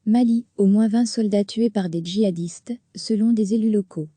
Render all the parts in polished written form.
Mali, au moins 20 soldats tués par des djihadistes, selon des élus locaux.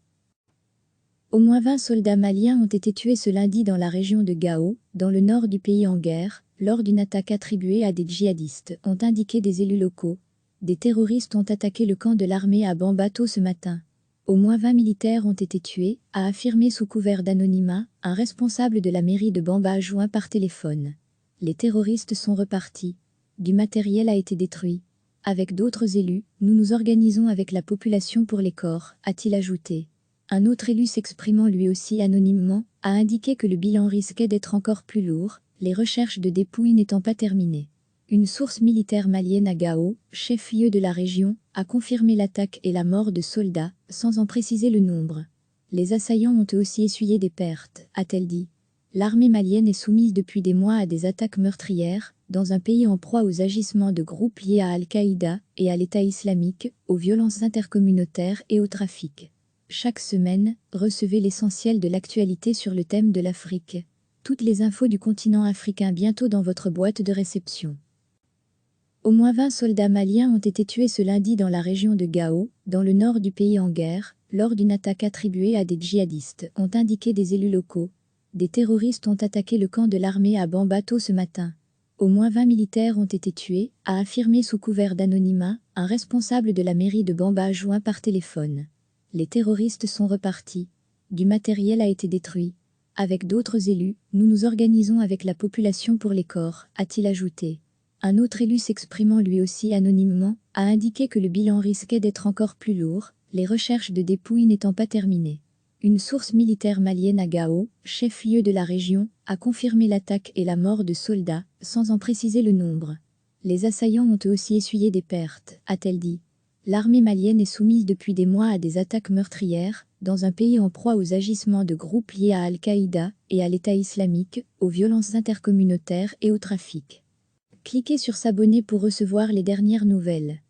Au moins 20 soldats maliens ont été tués ce lundi dans la région de Gao, dans le nord du pays en guerre, lors d'une attaque attribuée à des djihadistes, ont indiqué des élus locaux. Des terroristes ont attaqué le camp de l'armée à Bambato ce matin. Au moins 20 militaires ont été tués, a affirmé sous couvert d'anonymat, un responsable de la mairie de Bamba joint par téléphone. Les terroristes sont repartis. Du matériel a été détruit. Avec d'autres élus, nous nous organisons avec la population pour les corps, a-t-il ajouté. Un autre élu s'exprimant lui aussi anonymement, a indiqué que le bilan risquait d'être encore plus lourd, les recherches de dépouilles n'étant pas terminées. Une source militaire malienne à Gao, chef-lieu de la région, a confirmé l'attaque et la mort de soldats, sans en préciser le nombre. Les assaillants ont eux aussi essuyé des pertes, a-t-elle dit. L'armée malienne est soumise depuis des mois à des attaques meurtrières, dans un pays en proie aux agissements de groupes liés à Al-Qaïda et à l'État islamique, aux violences intercommunautaires et au trafic. Chaque semaine, recevez l'essentiel de l'actualité sur le thème de l'Afrique. Toutes les infos du continent africain bientôt dans votre boîte de réception. Au moins 20 soldats maliens ont été tués ce lundi dans la région de Gao, dans le nord du pays en guerre, lors d'une attaque attribuée à des djihadistes, ont indiqué des élus locaux. Des terroristes ont attaqué le camp de l'armée à Bambato ce matin. Au moins 20 militaires ont été tués, a affirmé sous couvert d'anonymat, un responsable de la mairie de Bamba joint par téléphone. Les terroristes sont repartis. Du matériel a été détruit. Avec d'autres élus, nous nous organisons avec la population pour les corps, a-t-il ajouté. Un autre élu s'exprimant lui aussi anonymement, a indiqué que le bilan risquait d'être encore plus lourd, les recherches de dépouilles n'étant pas terminées. Une source militaire malienne à Gao, chef-lieu de la région, a confirmé l'attaque et la mort de soldats, sans en préciser le nombre. Les assaillants ont eux aussi essuyé des pertes, a-t-elle dit. L'armée malienne est soumise depuis des mois à des attaques meurtrières, dans un pays en proie aux agissements de groupes liés à Al-Qaïda et à l'État islamique, aux violences intercommunautaires et au trafic. Cliquez sur s'abonner pour recevoir les dernières nouvelles.